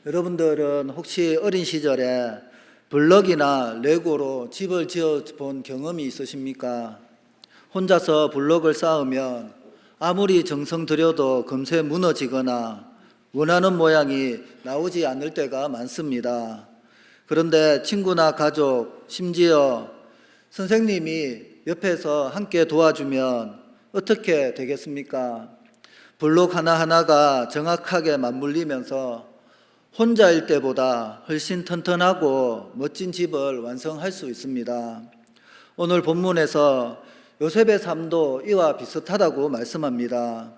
여러분들은 혹시 어린 시절에 블럭이나 레고로 집을 지어 본 경험이 있으십니까? 혼자서 블럭을 쌓으면 아무리 정성 들여도 금세 무너지거나 원하는 모양이 나오지 않을 때가 많습니다. 그런데 친구나 가족, 심지어 선생님이 옆에서 함께 도와주면 어떻게 되겠습니까? 블록 하나하나가 정확하게 맞물리면서 혼자일 때보다 훨씬 튼튼하고 멋진 집을 완성할 수 있습니다. 오늘 본문에서 요셉의 삶도 이와 비슷하다고 말씀합니다.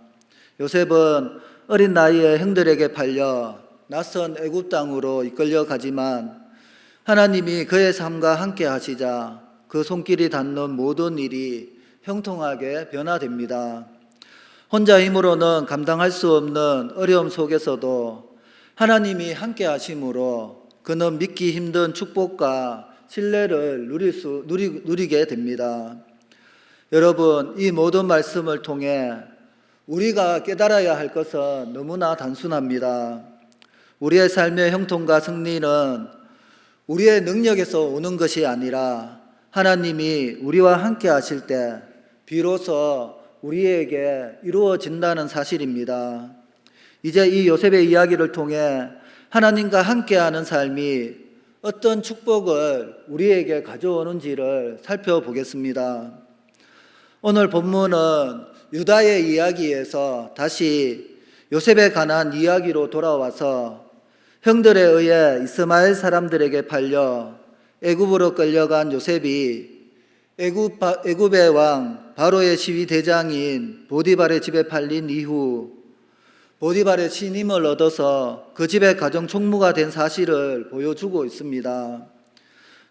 요셉은 어린 나이에 형들에게 팔려 낯선 애굽 땅으로 이끌려 가지만 하나님이 그의 삶과 함께 하시자 그 손길이 닿는 모든 일이 형통하게 변화됩니다. 혼자 힘으로는 감당할 수 없는 어려움 속에서도 하나님이 함께 하심으로 그는 믿기 힘든 축복과 신뢰를 누리게 됩니다. 여러분, 이 모든 말씀을 통해 우리가 깨달아야 할 것은 너무나 단순합니다. 우리의 삶의 형통과 승리는 우리의 능력에서 오는 것이 아니라 하나님이 우리와 함께 하실 때 비로소 우리에게 이루어진다는 사실입니다. 이제 이 요셉의 이야기를 통해 하나님과 함께하는 삶이 어떤 축복을 우리에게 가져오는지를 살펴보겠습니다. 오늘 본문은 유다의 이야기에서 다시 요셉에 관한 이야기로 돌아와서 형들에 의해 이스마엘 사람들에게 팔려 애굽으로 끌려간 요셉이 애굽의 왕 바로의 시위 대장인 보디발의 집에 팔린 이후 보디발의 신임을 얻어서 그 집의 가정 총무가 된 사실을 보여주고 있습니다.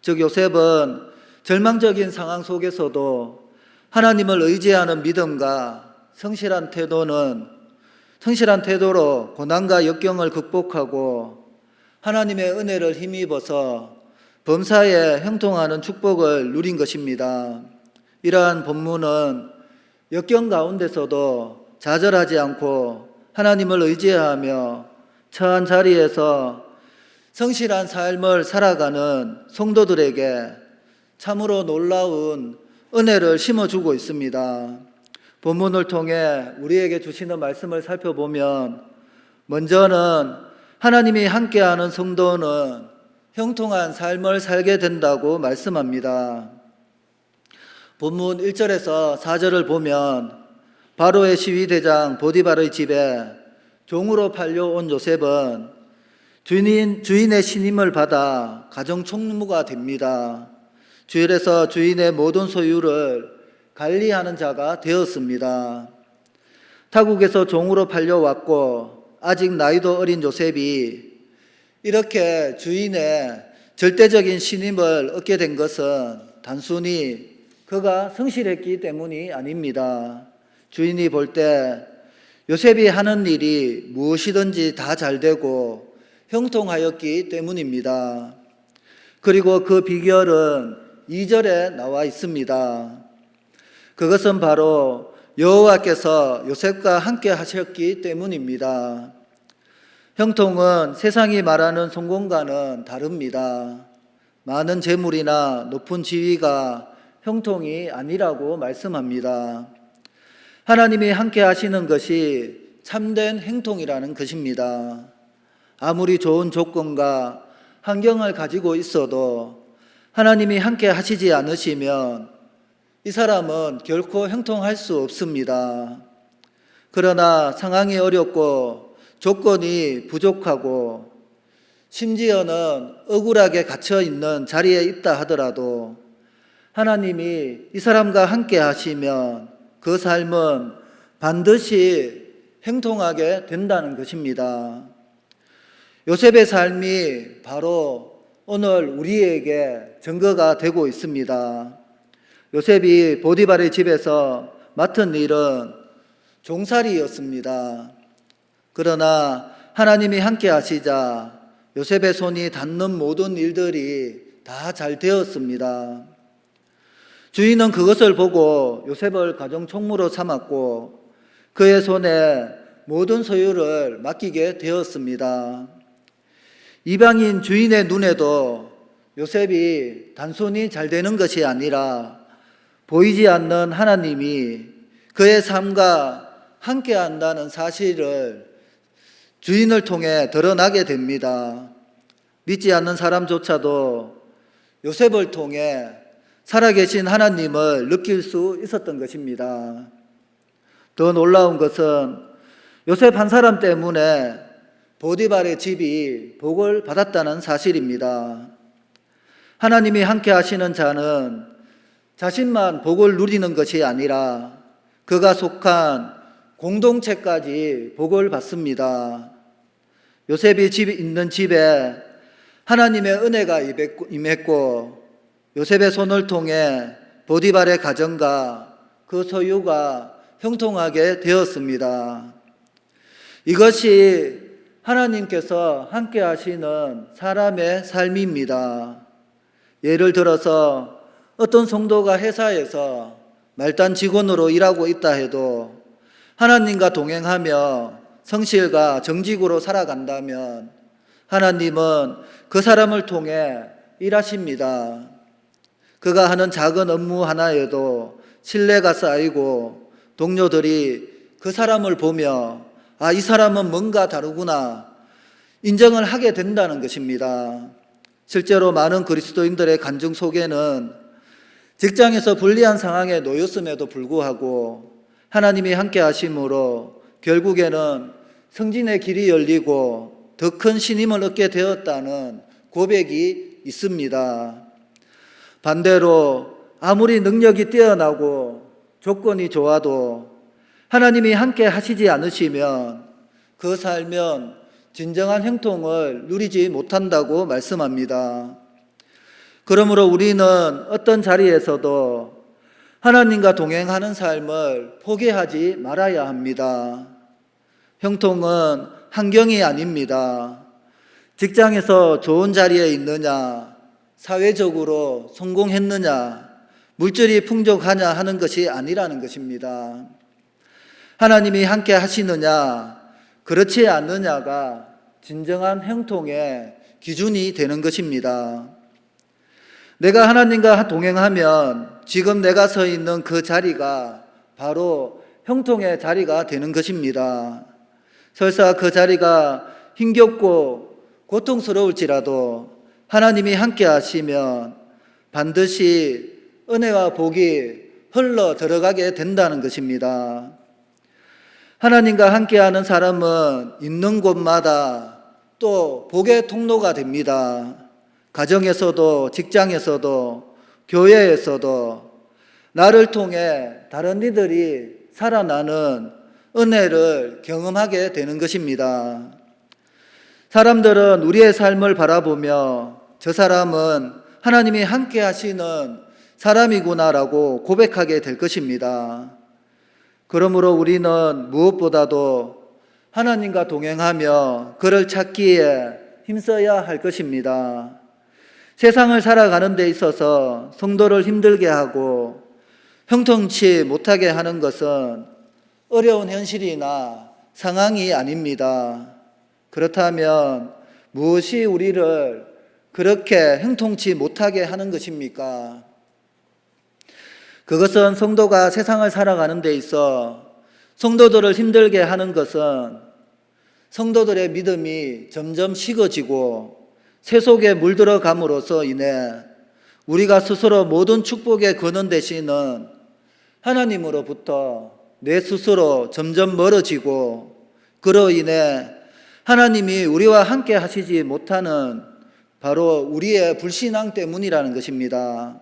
즉 요셉은 절망적인 상황 속에서도 하나님을 의지하는 믿음과 성실한 태도로 고난과 역경을 극복하고 하나님의 은혜를 힘입어서 범사에 형통하는 축복을 누린 것입니다. 이러한 본문은 역경 가운데서도 좌절하지 않고 하나님을 의지하며 처한 자리에서 성실한 삶을 살아가는 성도들에게 참으로 놀라운 은혜를 심어주고 있습니다. 본문을 통해 우리에게 주시는 말씀을 살펴보면 먼저는 하나님이 함께하는 성도는 형통한 삶을 살게 된다고 말씀합니다. 본문 1절에서 4절을 보면 바로의 시위대장 보디발의 집에 종으로 팔려온 요셉은 주인의 신임을 받아 가정 총무가 됩니다. 주일에서 주인의 모든 소유를 관리하는 자가 되었습니다. 타국에서 종으로 팔려왔고 아직 나이도 어린 요셉이 이렇게 주인의 절대적인 신임을 얻게 된 것은 단순히 그가 성실했기 때문이 아닙니다. 주인이 볼 때 요셉이 하는 일이 무엇이든지 다 잘되고 형통하였기 때문입니다. 그리고 그 비결은 2절에 나와 있습니다. 그것은 바로 여호와께서 요셉과 함께 하셨기 때문입니다. 형통은 세상이 말하는 성공과는 다릅니다. 많은 재물이나 높은 지위가 형통이 아니라고 말씀합니다. 하나님이 함께 하시는 것이 참된 행통이라는 것입니다. 아무리 좋은 조건과 환경을 가지고 있어도 하나님이 함께 하시지 않으시면 이 사람은 결코 형통할 수 없습니다. 그러나 상황이 어렵고 조건이 부족하고 심지어는 억울하게 갇혀 있는 자리에 있다 하더라도 하나님이 이 사람과 함께 하시면 그 삶은 반드시 형통하게 된다는 것입니다. 요셉의 삶이 바로 오늘 우리에게 증거가 되고 있습니다. 요셉이 보디발의 집에서 맡은 일은 종살이였습니다. 그러나 하나님이 함께 하시자 요셉의 손이 닿는 모든 일들이 다 잘 되었습니다. 주인은 그것을 보고 요셉을 가정 총무로 삼았고 그의 손에 모든 소유를 맡기게 되었습니다. 이방인 주인의 눈에도 요셉이 단순히 잘 되는 것이 아니라 보이지 않는 하나님이 그의 삶과 함께 한다는 사실을 주인을 통해 드러나게 됩니다. 믿지 않는 사람조차도 요셉을 통해 살아계신 하나님을 느낄 수 있었던 것입니다. 더 놀라운 것은 요셉 한 사람 때문에 보디발의 집이 복을 받았다는 사실입니다. 하나님이 함께 하시는 자는 자신만 복을 누리는 것이 아니라 그가 속한 공동체까지 복을 받습니다. 요셉이 있는 집에 하나님의 은혜가 임했고 요셉의 손을 통해 보디발의 가정과 그 소유가 형통하게 되었습니다. 이것이 하나님께서 함께 하시는 사람의 삶입니다. 예를 들어서 어떤 성도가 회사에서 말단 직원으로 일하고 있다 해도 하나님과 동행하며 성실과 정직으로 살아간다면 하나님은 그 사람을 통해 일하십니다. 그가 하는 작은 업무 하나에도 신뢰가 쌓이고 동료들이 그 사람을 보며 이 사람은 뭔가 다르구나 인정을 하게 된다는 것입니다. 실제로 많은 그리스도인들의 간증 속에는 직장에서 불리한 상황에 놓였음에도 불구하고 하나님이 함께 하심으로 결국에는 승진의 길이 열리고 더 큰 신임을 얻게 되었다는 고백이 있습니다. 반대로 아무리 능력이 뛰어나고 조건이 좋아도 하나님이 함께 하시지 않으시면 그 삶은 진정한 형통을 누리지 못한다고 말씀합니다. 그러므로 우리는 어떤 자리에서도 하나님과 동행하는 삶을 포기하지 말아야 합니다. 형통은 환경이 아닙니다. 직장에서 좋은 자리에 있느냐, 사회적으로 성공했느냐, 물질이 풍족하냐 하는 것이 아니라는 것입니다. 하나님이 함께 하시느냐, 그렇지 않느냐가 진정한 형통의 기준이 되는 것입니다. 내가 하나님과 동행하면 지금 내가 서 있는 그 자리가 바로 형통의 자리가 되는 것입니다. 설사 그 자리가 힘겹고 고통스러울지라도 하나님이 함께 하시면 반드시 은혜와 복이 흘러 들어가게 된다는 것입니다. 하나님과 함께하는 사람은 있는 곳마다 또 복의 통로가 됩니다. 가정에서도 직장에서도 교회에서도 나를 통해 다른 이들이 살아나는 은혜를 경험하게 되는 것입니다. 사람들은 우리의 삶을 바라보며 저 사람은 하나님이 함께 하시는 사람이구나라고 고백하게 될 것입니다. 그러므로 우리는 무엇보다도 하나님과 동행하며 그를 찾기에 힘써야 할 것입니다. 세상을 살아가는 데 있어서 성도를 힘들게 하고 형통치 못하게 하는 것은 어려운 현실이나 상황이 아닙니다. 그렇다면 무엇이 우리를 그렇게 형통치 못하게 하는 것입니까? 그것은 성도가 세상을 살아가는 데 있어 성도들을 힘들게 하는 것은 성도들의 믿음이 점점 식어지고 새 속에 물들어감으로써 인해 우리가 스스로 모든 축복의 근원 되시는 하나님으로부터 내 스스로 점점 멀어지고 그로 인해 하나님이 우리와 함께 하시지 못하는 바로 우리의 불신앙 때문이라는 것입니다.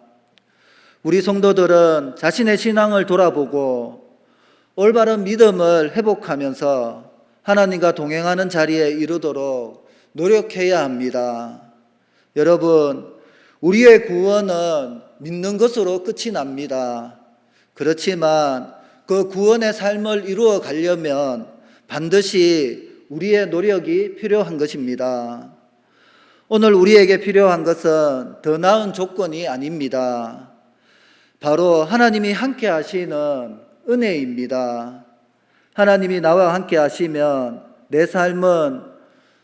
우리 성도들은 자신의 신앙을 돌아보고 올바른 믿음을 회복하면서 하나님과 동행하는 자리에 이르도록 노력해야 합니다. 여러분, 우리의 구원은 믿는 것으로 끝이 납니다. 그렇지만 그 구원의 삶을 이루어 가려면 반드시 우리의 노력이 필요한 것입니다. 오늘 우리에게 필요한 것은 더 나은 조건이 아닙니다. 바로 하나님이 함께 하시는 은혜입니다. 하나님이 나와 함께 하시면 내 삶은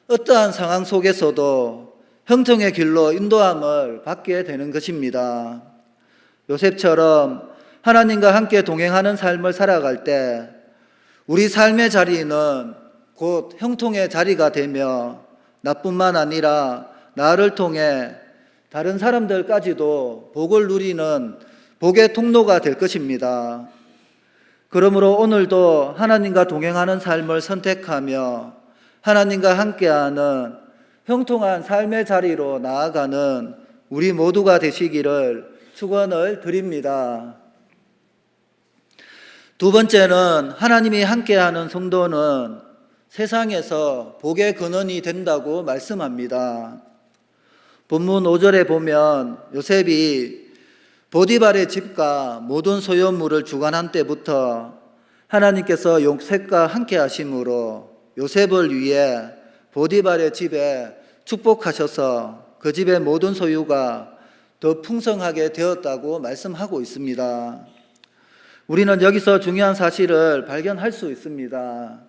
어떠한 상황 속에서도 형통의 길로 인도함을 받게 되는 것입니다. 요셉처럼 하나님과 함께 동행하는 삶을 살아갈 때 우리 삶의 자리는 곧 형통의 자리가 되며 나뿐만 아니라 나를 통해 다른 사람들까지도 복을 누리는 복의 통로가 될 것입니다. 그러므로 오늘도 하나님과 동행하는 삶을 선택하며 하나님과 함께하는 형통한 삶의 자리로 나아가는 우리 모두가 되시기를 축원을 드립니다. 두 번째는 하나님이 함께하는 성도는 세상에서 복의 근원이 된다고 말씀합니다. 본문 5절에 보면 요셉이 보디발의 집과 모든 소유물을 주관한 때부터 하나님께서 요셉과 함께 하심으로 요셉을 위해 보디발의 집에 축복하셔서 그 집의 모든 소유가 더 풍성하게 되었다고 말씀하고 있습니다. 우리는 여기서 중요한 사실을 발견할 수 있습니다.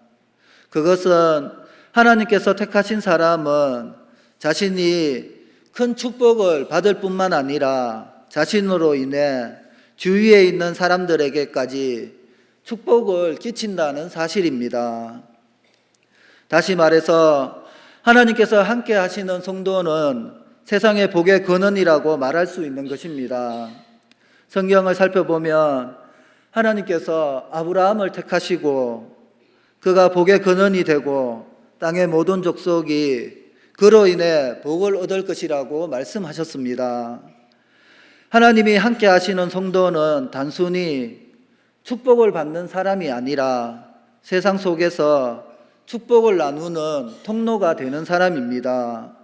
그것은 하나님께서 택하신 사람은 자신이 큰 축복을 받을 뿐만 아니라 자신으로 인해 주위에 있는 사람들에게까지 축복을 끼친다는 사실입니다. 다시 말해서 하나님께서 함께 하시는 성도는 세상의 복의 근원이라고 말할 수 있는 것입니다. 성경을 살펴보면 하나님께서 아브라함을 택하시고 그가 복의 근원이 되고 땅의 모든 족속이 그로 인해 복을 얻을 것이라고 말씀하셨습니다. 하나님이 함께 하시는 성도는 단순히 축복을 받는 사람이 아니라 세상 속에서 축복을 나누는 통로가 되는 사람입니다.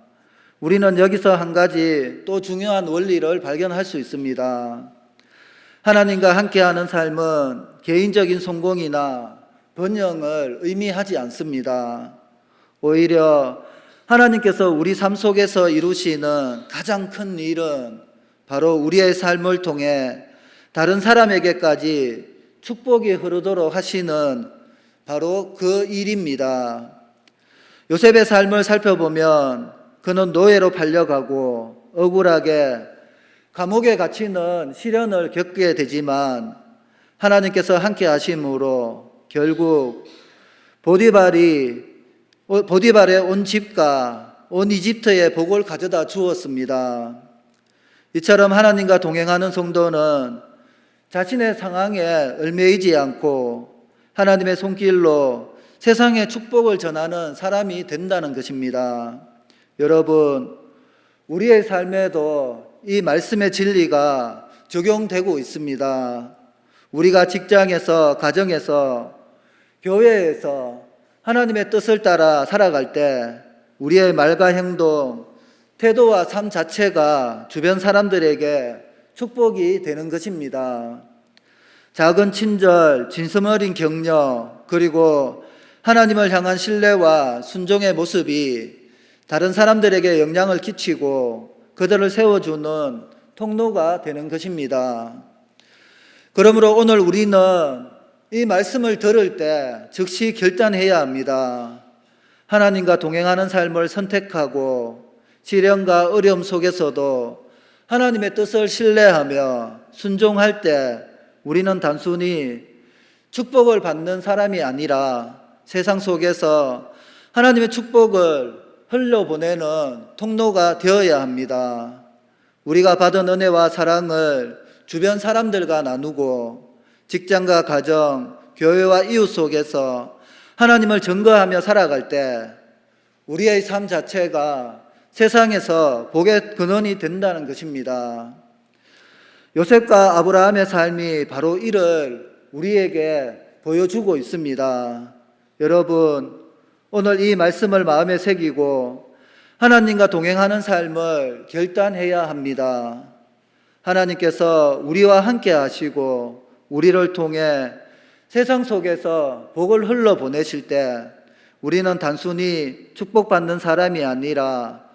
우리는 여기서 한 가지 또 중요한 원리를 발견할 수 있습니다. 하나님과 함께하는 삶은 개인적인 성공이나 번영을 의미하지 않습니다. 오히려 하나님께서 우리 삶 속에서 이루시는 가장 큰 일은 바로 우리의 삶을 통해 다른 사람에게까지 축복이 흐르도록 하시는 바로 그 일입니다. 요셉의 삶을 살펴보면 그는 노예로 팔려가고 억울하게 감옥에 갇히는 시련을 겪게 되지만 하나님께서 함께 하심으로 결국 보디발의 온 집과 온 이집트의 복을 가져다 주었습니다. 이처럼 하나님과 동행하는 성도는 자신의 상황에 얽매이지 않고 하나님의 손길로 세상에 축복을 전하는 사람이 된다는 것입니다. 여러분, 우리의 삶에도 이 말씀의 진리가 적용되고 있습니다. 우리가 직장에서, 가정에서, 교회에서 하나님의 뜻을 따라 살아갈 때 우리의 말과 행동, 태도와 삶 자체가 주변 사람들에게 축복이 되는 것입니다. 작은 친절, 진심 어린 격려, 그리고 하나님을 향한 신뢰와 순종의 모습이 다른 사람들에게 영향을 끼치고 그들을 세워주는 통로가 되는 것입니다. 그러므로 오늘 우리는 이 말씀을 들을 때 즉시 결단해야 합니다. 하나님과 동행하는 삶을 선택하고 시련과 어려움 속에서도 하나님의 뜻을 신뢰하며 순종할 때 우리는 단순히 축복을 받는 사람이 아니라 세상 속에서 하나님의 축복을 흘려보내는 통로가 되어야 합니다. 우리가 받은 은혜와 사랑을 주변 사람들과 나누고 직장과 가정, 교회와 이웃 속에서 하나님을 증거하며 살아갈 때 우리의 삶 자체가 세상에서 복의 근원이 된다는 것입니다. 요셉과 아브라함의 삶이 바로 이를 우리에게 보여주고 있습니다. 여러분, 오늘 이 말씀을 마음에 새기고 하나님과 동행하는 삶을 결단해야 합니다. 하나님께서 우리와 함께 하시고 우리를 통해 세상 속에서 복을 흘러보내실 때 우리는 단순히 축복받는 사람이 아니라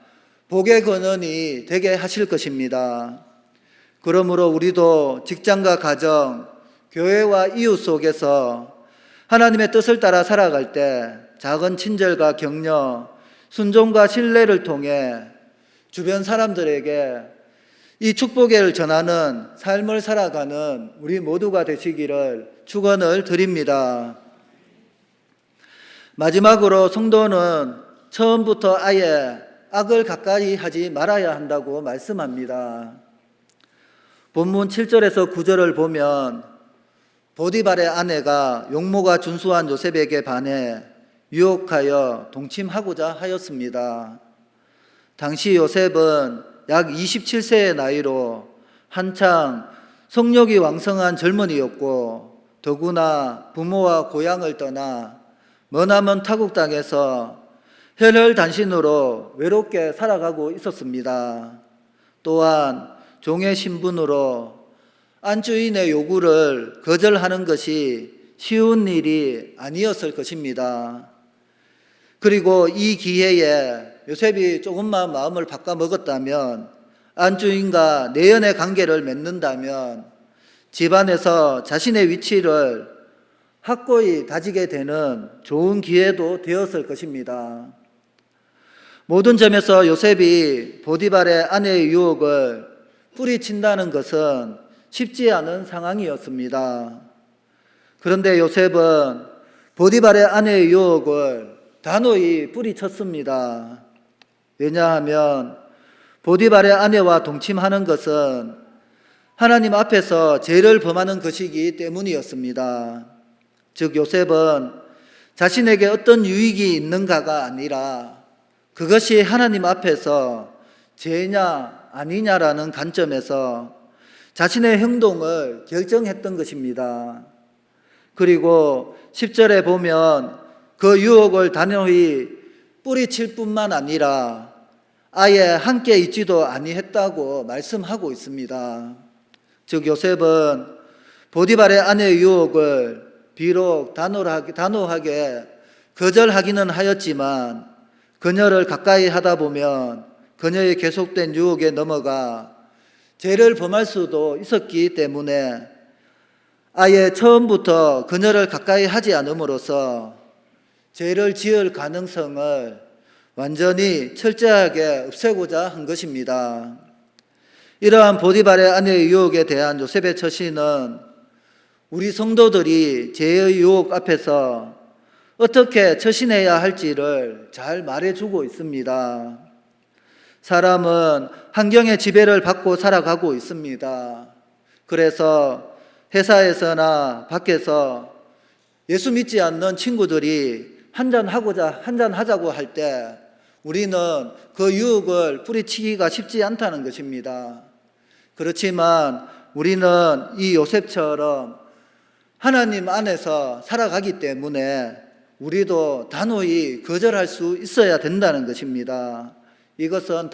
복의 근원이 되게 하실 것입니다. 그러므로 우리도 직장과 가정, 교회와 이웃 속에서 하나님의 뜻을 따라 살아갈 때 작은 친절과 격려, 순종과 신뢰를 통해 주변 사람들에게 이 축복을 전하는 삶을 살아가는 우리 모두가 되시기를 축원을 드립니다. 마지막으로 성도는 처음부터 아예 악을 가까이 하지 말아야 한다고 말씀합니다. 본문 7절에서 9절을 보면 보디발의 아내가 용모가 준수한 요셉에게 반해 유혹하여 동침하고자 하였습니다. 당시 요셉은 약 27세의 나이로 한창 성욕이 왕성한 젊은이였고 더구나 부모와 고향을 떠나 머나먼 타국 땅에서 혈혈단신으로 외롭게 살아가고 있었습니다. 또한 종의 신분으로 안주인의 요구를 거절하는 것이 쉬운 일이 아니었을 것입니다. 그리고 이 기회에 요셉이 조금만 마음을 바꿔먹었다면, 안주인과 내연의 관계를 맺는다면 집안에서 자신의 위치를 확고히 다지게 되는 좋은 기회도 되었을 것입니다. 모든 점에서 요셉이 보디발의 아내의 유혹을 뿌리친다는 것은 쉽지 않은 상황이었습니다. 그런데 요셉은 보디발의 아내의 유혹을 단호히 뿌리쳤습니다. 왜냐하면 보디발의 아내와 동침하는 것은 하나님 앞에서 죄를 범하는 것이기 때문이었습니다. 즉 요셉은 자신에게 어떤 유익이 있는가가 아니라 그것이 하나님 앞에서 죄냐 아니냐라는 관점에서 자신의 행동을 결정했던 것입니다. 그리고 10절에 보면 그 유혹을 단호히 뿌리칠 뿐만 아니라 아예 함께 있지도 아니했다고 말씀하고 있습니다. 즉 요셉은 보디발의 아내의 유혹을 비록 단호하게 거절하기는 하였지만 그녀를 가까이 하다 보면 그녀의 계속된 유혹에 넘어가 죄를 범할 수도 있었기 때문에 아예 처음부터 그녀를 가까이 하지 않음으로써 죄를 지을 가능성을 완전히 철저하게 없애고자 한 것입니다. 이러한 보디발의 아내의 유혹에 대한 요셉의 처신은 우리 성도들이 죄의 유혹 앞에서 어떻게 처신해야 할지를 잘 말해주고 있습니다. 사람은 환경의 지배를 받고 살아가고 있습니다. 그래서 회사에서나 밖에서 예수 믿지 않는 친구들이 한잔하자고 할 때 우리는 그 유혹을 뿌리치기가 쉽지 않다는 것입니다. 그렇지만 우리는 이 요셉처럼 하나님 안에서 살아가기 때문에 우리도 단호히 거절할 수 있어야 된다는 것입니다. 이것은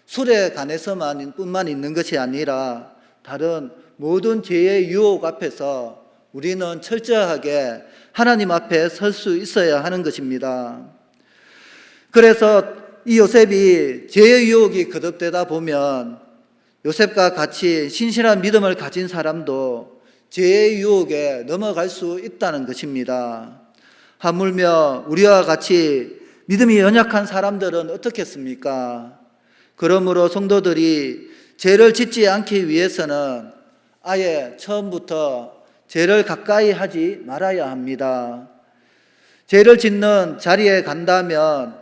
술에 관해서만 뿐만 있는 것이 아니라 다른 모든 죄의 유혹 앞에서 우리는 철저하게 하나님 앞에 설 수 있어야 하는 것입니다. 그래서 이 요셉이 죄의 유혹이 거듭되다 보면 요셉과 같이 신실한 믿음을 가진 사람도 죄의 유혹에 넘어갈 수 있다는 것입니다. 하물며 우리와 같이 믿음이 연약한 사람들은 어떻겠습니까? 그러므로 성도들이 죄를 짓지 않기 위해서는 아예 처음부터 죄를 가까이 하지 말아야 합니다. 죄를 짓는 자리에 간다면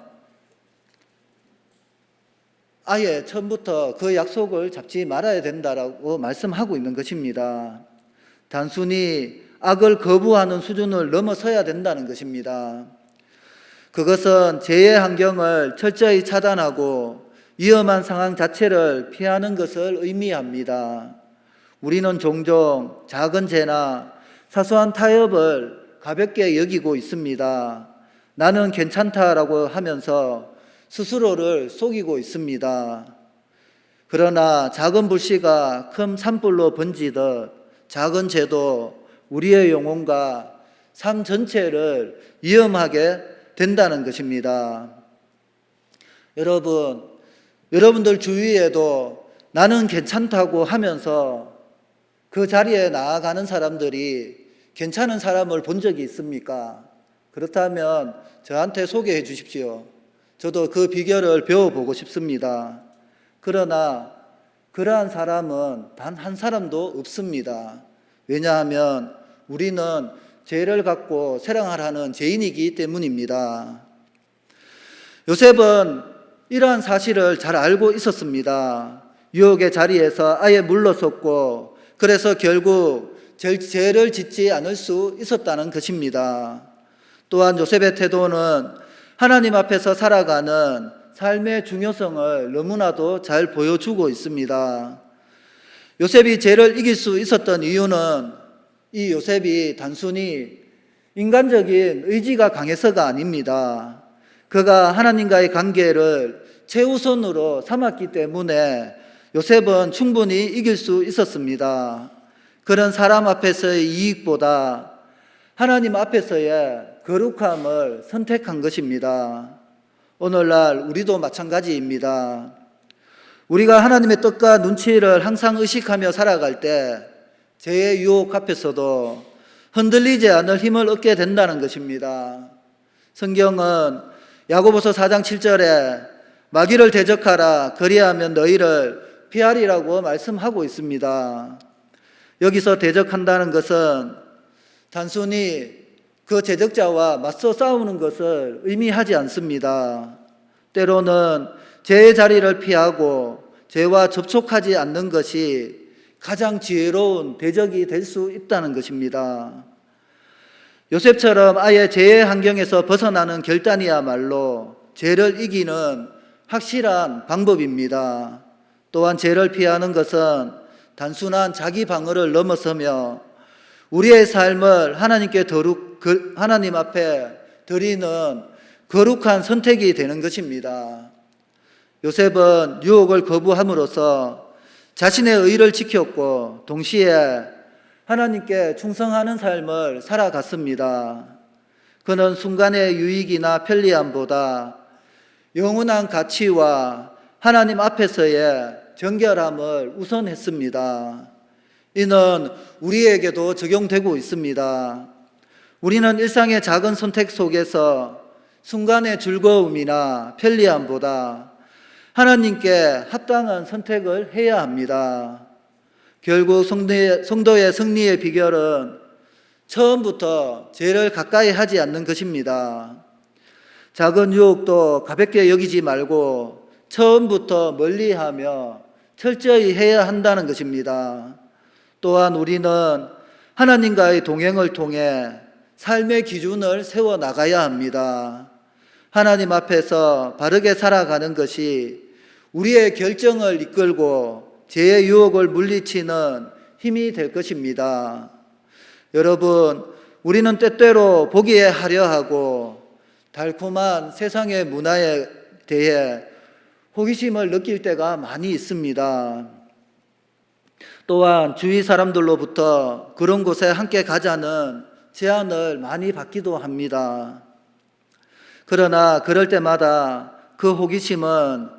아예 처음부터 그 약속을 잡지 말아야 된다라고 말씀하고 있는 것입니다. 단순히 악을 거부하는 수준을 넘어서야 된다는 것입니다. 그것은 죄의 환경을 철저히 차단하고 위험한 상황 자체를 피하는 것을 의미합니다. 우리는 종종 작은 죄나 사소한 타협을 가볍게 여기고 있습니다. 나는 괜찮다라고 하면서 스스로를 속이고 있습니다. 그러나 작은 불씨가 큰 산불로 번지듯 작은 죄도 우리의 영혼과 삶 전체를 위험하게 된다는 것입니다. 여러분들 주위에도 나는 괜찮다고 하면서 그 자리에 나아가는 사람들이 괜찮은 사람을 본 적이 있습니까? 그렇다면 저한테 소개해 주십시오. 저도 그 비결을 배워보고 싶습니다. 그러나 그러한 사람은 단 한 사람도 없습니다. 왜냐하면 우리는 죄를 갖고 생활하는 죄인이기 때문입니다. 요셉은 이러한 사실을 잘 알고 있었습니다. 유혹의 자리에서 아예 물러섰고, 그래서 결국 죄를 짓지 않을 수 있었다는 것입니다. 또한 요셉의 태도는 하나님 앞에서 살아가는 삶의 중요성을 너무나도 잘 보여주고 있습니다. 요셉이 죄를 이길 수 있었던 이유는 이 요셉이 단순히 인간적인 의지가 강해서가 아닙니다. 그가 하나님과의 관계를 최우선으로 삼았기 때문에 요셉은 충분히 이길 수 있었습니다. 그런 사람 앞에서의 이익보다 하나님 앞에서의 거룩함을 선택한 것입니다. 오늘날 우리도 마찬가지입니다. 우리가 하나님의 뜻과 눈치를 항상 의식하며 살아갈 때 죄의 유혹 앞에서도 흔들리지 않을 힘을 얻게 된다는 것입니다. 성경은 야고보서 4장 7절에 마귀를 대적하라 그리하면 너희를 피하리라고 말씀하고 있습니다. 여기서 대적한다는 것은 단순히 그 제적자와 맞서 싸우는 것을 의미하지 않습니다. 때로는 죄의 자리를 피하고 죄와 접촉하지 않는 것이 가장 지혜로운 대적이 될 수 있다는 것입니다. 요셉처럼 아예 죄의 환경에서 벗어나는 결단이야말로 죄를 이기는 확실한 방법입니다. 또한 죄를 피하는 것은 단순한 자기 방어를 넘어서며 우리의 삶을 하나님 앞에 드리는 거룩한 선택이 되는 것입니다. 요셉은 유혹을 거부함으로써 자신의 의를 지켰고 동시에 하나님께 충성하는 삶을 살아갔습니다. 그는 순간의 유익이나 편리함보다 영원한 가치와 하나님 앞에서의 정결함을 우선했습니다. 이는 우리에게도 적용되고 있습니다. 우리는 일상의 작은 선택 속에서 순간의 즐거움이나 편리함보다 하나님께 합당한 선택을 해야 합니다. 결국 성도의 승리의 비결은 처음부터 죄를 가까이 하지 않는 것입니다. 작은 유혹도 가볍게 여기지 말고 처음부터 멀리하며 철저히 해야 한다는 것입니다. 또한 우리는 하나님과의 동행을 통해 삶의 기준을 세워 나가야 합니다. 하나님 앞에서 바르게 살아가는 것이 우리의 결정을 이끌고 죄의 유혹을 물리치는 힘이 될 것입니다. 여러분, 우리는 때때로 보기에 화려하고 달콤한 세상의 문화에 대해 호기심을 느낄 때가 많이 있습니다. 또한 주위 사람들로부터 그런 곳에 함께 가자는 제안을 많이 받기도 합니다. 그러나 그럴 때마다 그 호기심은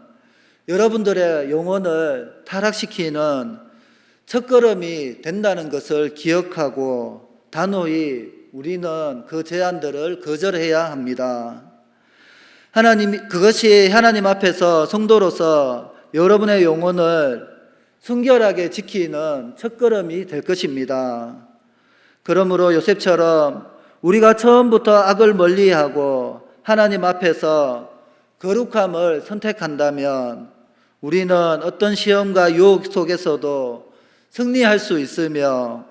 여러분들의 영혼을 타락시키는 첫걸음이 된다는 것을 기억하고 단호히 우리는 그 제안들을 거절해야 합니다. 그것이 하나님 앞에서 성도로서 여러분의 영혼을 순결하게 지키는 첫걸음이 될 것입니다. 그러므로 요셉처럼 우리가 처음부터 악을 멀리하고 하나님 앞에서 거룩함을 선택한다면 우리는 어떤 시험과 유혹 속에서도 승리할 수 있으며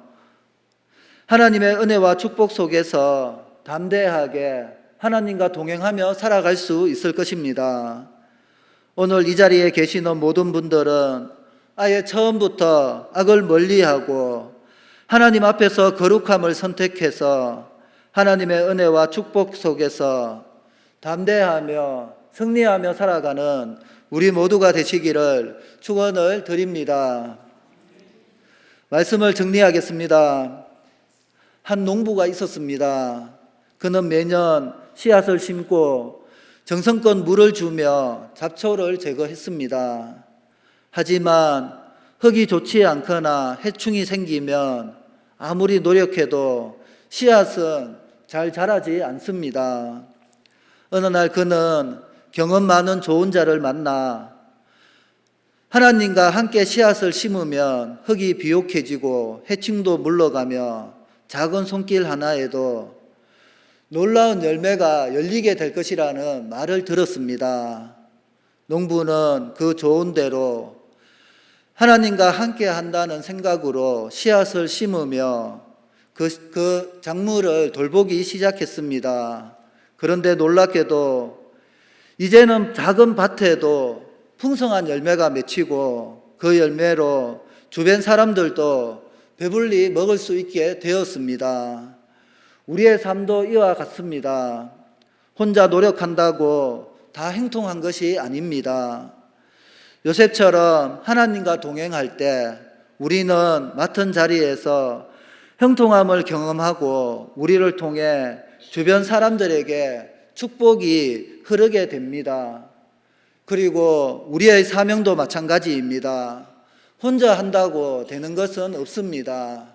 하나님의 은혜와 축복 속에서 담대하게 하나님과 동행하며 살아갈 수 있을 것입니다. 오늘 이 자리에 계시는 모든 분들은 아예 처음부터 악을 멀리하고 하나님 앞에서 거룩함을 선택해서 하나님의 은혜와 축복 속에서 담대하며 승리하며 살아가는 우리 모두가 되시기를 축원을 드립니다. 말씀을 정리하겠습니다. 한 농부가 있었습니다. 그는 매년 씨앗을 심고 정성껏 물을 주며 잡초를 제거했습니다. 하지만 흙이 좋지 않거나 해충이 생기면 아무리 노력해도 씨앗은 잘 자라지 않습니다. 어느 날 그는 경험 많은 좋은 자를 만나 하나님과 함께 씨앗을 심으면 흙이 비옥해지고 해충도 물러가며 작은 손길 하나에도 놀라운 열매가 열리게 될 것이라는 말을 들었습니다. 농부는 그 좋은 대로 하나님과 함께 한다는 생각으로 씨앗을 심으며 그 작물을 돌보기 시작했습니다. 그런데 놀랍게도 이제는 작은 밭에도 풍성한 열매가 맺히고 그 열매로 주변 사람들도 배불리 먹을 수 있게 되었습니다. 우리의 삶도 이와 같습니다. 혼자 노력한다고 다 행통한 것이 아닙니다. 요셉처럼 하나님과 동행할 때 우리는 맡은 자리에서 형통함을 경험하고 우리를 통해 주변 사람들에게 축복이 흐르게 됩니다. 그리고 우리의 사명도 마찬가지입니다. 혼자 한다고 되는 것은 없습니다.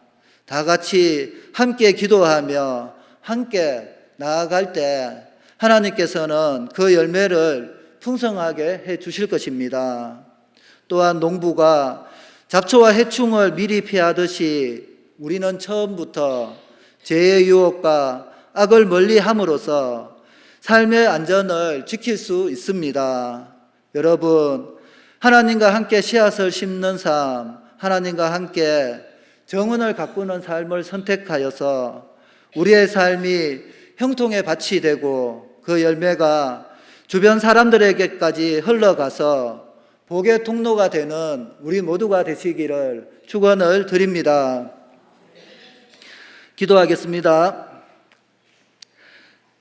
다 같이 함께 기도하며 함께 나아갈 때 하나님께서는 그 열매를 풍성하게 해 주실 것입니다. 또한 농부가 잡초와 해충을 미리 피하듯이 우리는 처음부터 죄의 유혹과 악을 멀리 함으로써 삶의 안전을 지킬 수 있습니다. 여러분, 하나님과 함께 씨앗을 심는 삶, 하나님과 함께 정은을 가꾸는 삶을 선택하여서 우리의 삶이 형통의 밭이 되고 그 열매가 주변 사람들에게까지 흘러가서 복의 통로가 되는 우리 모두가 되시기를 축원을 드립니다. 기도하겠습니다.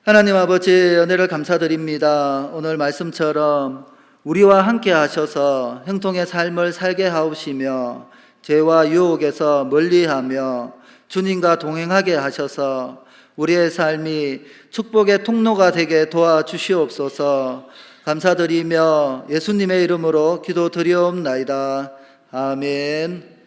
하나님 아버지, 은혜를 감사드립니다. 오늘 말씀처럼 우리와 함께 하셔서 형통의 삶을 살게 하옵시며 죄와 유혹에서 멀리하며 주님과 동행하게 하셔서 우리의 삶이 축복의 통로가 되게 도와주시옵소서. 감사드리며 예수님의 이름으로 기도드리옵나이다. 아멘.